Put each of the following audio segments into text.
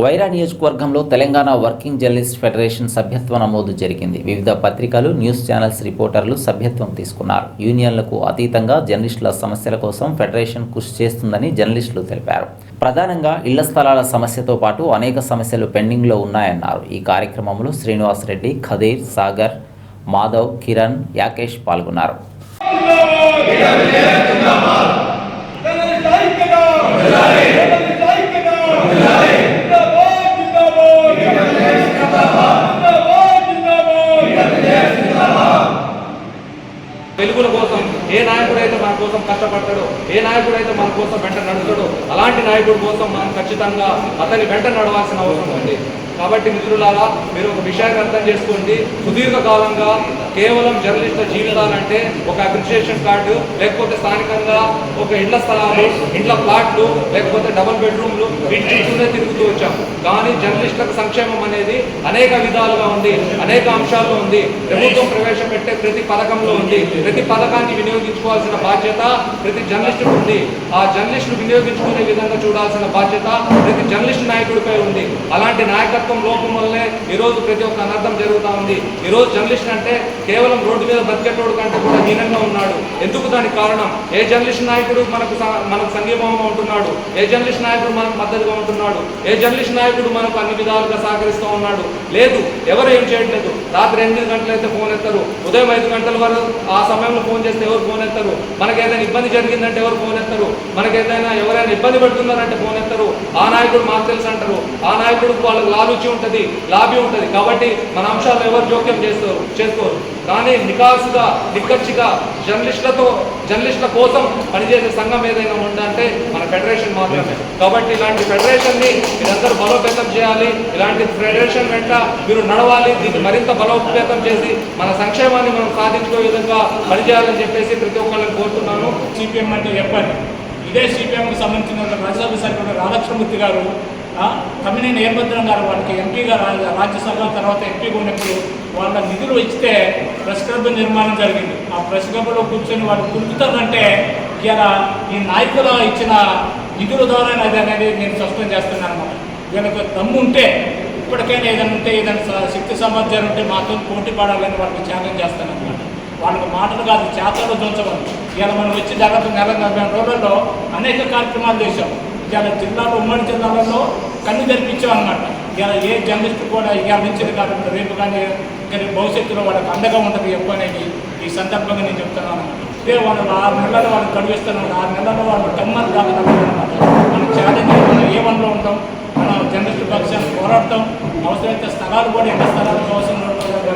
వైరా నియోజకవర్గంలో Telangana working journalist federation సభ్యత్వ నమోదు జరిగింది. వివిధ పత్రికలు, న్యూస్ ఛానల్స్ రిపోర్టర్లు సభ్యత్వం తీసుకున్నారు. యూనియన్లకు అతీతంగా జర్నలిస్టుల సమస్యల కోసం ఫెడరేషన్ కృషి చేస్తుందని జర్నలిస్టులు తెలిపారు. ప్రధానంగా ఇళ్ల స్థలాల సమస్యతో పాటు అనేక సమస్యలు పెండింగ్లో ఉన్నాయన్నారు. ఈ కార్యక్రమంలో శ్రీనివాస్ రెడ్డి, ఖదీర్, సాగర్, మాధవ్, కిరణ్, యాకేష్ పాల్గొన్నారు. వెలుగుల కోసం ఏ నాయకుడైతే మన కోసం కష్టపడతాడో, ఏ నాయకుడైతే మన కోసం వెంట నడుస్తాడో అలాంటి నాయకుడి కోసం మనం ఖచ్చితంగా అతని వెంట నడవాల్సిన అవసరం ఉంది. కాబట్టి మిత్రులారా, మీరు ఒక విషయాన్ని అర్థం చేసుకోండి. సుదీర్ఘకాలంగా కేవలం జర్నలిస్టుల జీవితాలంటే ఒక అప్రిషియేషన్ కార్డు, లేకపోతే స్థానికంగా ఒక ఇళ్ల స్థలాలు, ఇండ్ల ప్లాట్లు, లేకపోతే డబుల్ బెడ్రూమ్లు వీటి చుట్టూనే తిరుగుతూ వచ్చాం. కానీ జర్నలిస్టులకు సంక్షేమం అనేది అనేక విధాలుగా ఉంది, అనేక అంశాల్లో ఉంది. ప్రభుత్వం ప్రవేశపెట్టే ప్రతి పథకంలో ఉంది. ప్రతి పథకాన్ని వినియోగించుకోవాల్సిన బాధ్యత ప్రతి జర్నలిస్టుకు ఉంది. ఆ జర్నలిస్టులు వినియోగించుకునే విధంగా చూడాల్సిన బాధ్యత ప్రతి జర్నలిస్టు నాయకుడిపై ఉంది. అలాంటి నాయకత్వం లోపం వల్లే ఈరోజు ప్రతి ఒక్క అనర్థం జరుగుతూ ఉంది. ఈరోజు జర్నలిస్ట్ అంటే కేవలం రోడ్డు మీద బతికేటోడు కంటే కూడా హీనంగా ఉన్నాడు. ఎందుకు? దానికి కారణం ఏ జర్నలిస్ట్ నాయకుడు మనకు సంఘీభావంగా ఉంటున్నాడు, ఏ జర్నలిస్ట్ నాయకుడు మనకు మద్దతుగా ఉంటున్నాడు, ఏ జర్నలిస్ట్ నాయకుడు మనకు అన్ని విధాలుగా సహకరిస్తూ ఉన్నాడు. లేదు, ఎవరు ఏం చేయట్లేదు. రాత్రి 8 గంటలైతే ఫోన్ ఎత్తారు, ఉదయం 5 గంటల వరకు ఆ సమయంలో ఫోన్ చేస్తే ఎవరు ఫోన్ ఎత్తారు, మనకు ఏదైనా ఇబ్బంది జరిగిందంటే ఎవరు ఫోన్ ఎత్తారు, మనకేదైనా ఎవరైనా ఇబ్బంది పెడుతున్నారంటే ఫోన్ ఎత్తారు. ఆ నాయకుడు మాకు తెలుసు అంటారు. ఆ నాయకుడికి వాళ్ళకి లాలూచి ఉంటుంది, లాభి ఉంటుంది. కాబట్టి మన అంశాలను ఎవరు జోక్యం చేసుకోరు. కానీ నికాసుగా, నిక్కచ్చిగా జర్నలిస్టుల కోసం పనిచేసే సంఘం ఏదైనా ఉందంటే మన ఫెడరేషన్ మాత్రమే. కాబట్టి ఇలాంటి ఫెడరేషన్ని మీరందరూ బలోపేతం చేయాలి. ఇలాంటి ఫెడరేషన్ వెంట మీరు నడవాలి. దీన్ని మరింత బలోపేతం చేసి మన సంక్షేమాన్ని మనం సాధించుకునే విధంగా పనిచేయాలని చెప్పేసి ప్రతి ఒక్కళ్ళని కోరుతున్నాను. సిపిఎం అంటే చెప్పండి. ఇదే సిపిఎంకి సంబంధించిన రాజ్యసభ సభ్యుడు రాధాకృష్ణమూర్తి గారు, తమ్మినేని వీరభద్రం గారు వాళ్ళకి ఎంపీగా రాజ్యసభ తర్వాత ఎంపీగా ఉన్నప్పుడు వాళ్ళ నిధులు ఇస్తే ప్రెస్ క్లబ్ నిర్మాణం జరిగింది. ఆ ప్రెస్ క్లబ్లో కూర్చొని వాళ్ళు కుడుకుతారంటే ఇలా ఈ నాయకులు ఇచ్చిన నిధుల ద్వారా అనేది నేను స్పష్టం చేస్తున్నాను అన్నమాట. వీళ్ళకి దమ్ము ఉంటే ఇప్పటికైనా ఏదైనా ఉంటే, ఏదైనా శక్తి సామర్థ్యాలు ఉంటే మాతో పోటీ పడాలని వాళ్ళకి ఛాలెంజ్ చేస్తాను అన్నమాట. వాళ్ళకి మాటలు కాదు, చేతల్లో దోచమని. ఇలా మనం వచ్చి దాదాపు 40 రోజుల్లో అనేక కార్యక్రమాలు చేశాం. ఇలా జిల్లాలో, ఉమ్మడి జిల్లాలలో కన్ను తెరిపించాం అన్నమాట. ఇలా ఏ జర్నలిస్ట్ కూడా ఇవాళ నుంచి కాదు, రేపు కానీ భవిష్యత్తులో వాళ్ళకి అండగా ఉంటుంది ఎక్కువ అనేది ఈ సందర్భంగా నేను చెప్తున్నాను. ఇదే వాళ్ళు 6 నెలల్లో వాళ్ళు గడిపిస్తున్నాను. 6 నెలల్లో వాళ్ళు టమ్మర్ కాదన్నమాట. మనం ఛాలెంజ్, మనం ఏ వన్లో ఉంటాం, మనం జర్నలిస్టు పక్షాన్ని పోరాడతాం. అవసరమైతే స్థలాలు కూడా ఎంత స్థలాల కోసం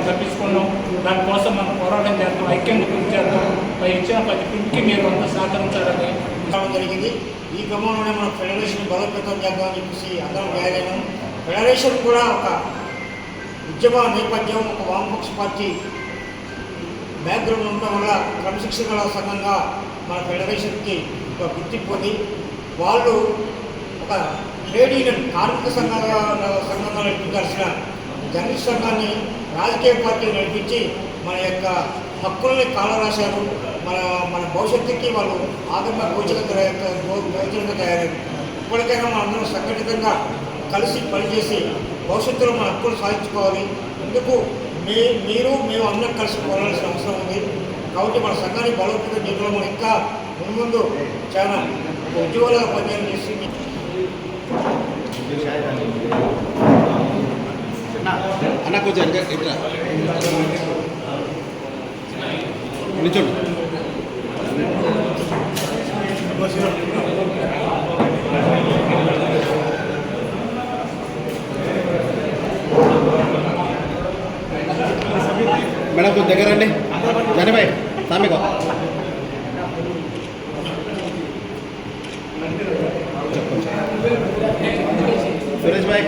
తప్పించుకున్నాం. దానికోసం మనం పోరాటం చేస్తాం, ఐక్యంగా కృషి చేస్తాం. ఇచ్చిన ప్రతి పిలికి మీరు అంతా సహకరించాలని జరిగింది. ఈ క్రమంలోనే మనం ఫెడరేషన్ బలోపేతం చేద్దామని చెప్పేసి అందరం జాయిన్. ఫెడరేషన్ కూడా ఒక ఉద్యమ నేపథ్యం, ఒక వామపక్ష పార్టీ బ్యాక్గ్రౌండ్ ఉండడం వల్ల క్రమశిక్షణ సంఘంగా మన ఫెడరేషన్కి ఒక గుర్తింపు ఉంది. వాళ్ళు ఒక ట్రేడ్ యూనియన్, కార్మిక సంఘంగా నడిపించాల్సిన జర్నలిస్ట్ సంఘాన్ని రాజకీయ పార్టీలు నడిపించి మన యొక్క హక్కుల్ని కాలరాశారు. మన భవిష్యత్తుకి వాళ్ళు ఆగమ గోచరంగా తయారయ్యారు. ఇప్పటికైనా మనందరం సంఘటితంగా కలిసి పనిచేసి భవిష్యత్తులో మన హక్కులు సాధించుకోవాలి. ఎందుకు మీరు మేము అందరం కలిసి పోరాడాల్సిన అవసరం ఉంది. కాబట్టి మన సంఘాన్ని బలోపేతం చేయడంలో మనం ఇంకా ముందు చాలా ఉద్యోగాలుగా పనిచేయాలని చేసి అన్న కొంచెం నిల్చోండి. మేడం కొంచెం దగ్గర రండి. జనభాయ్ సామికో సురేష్ భాయ్.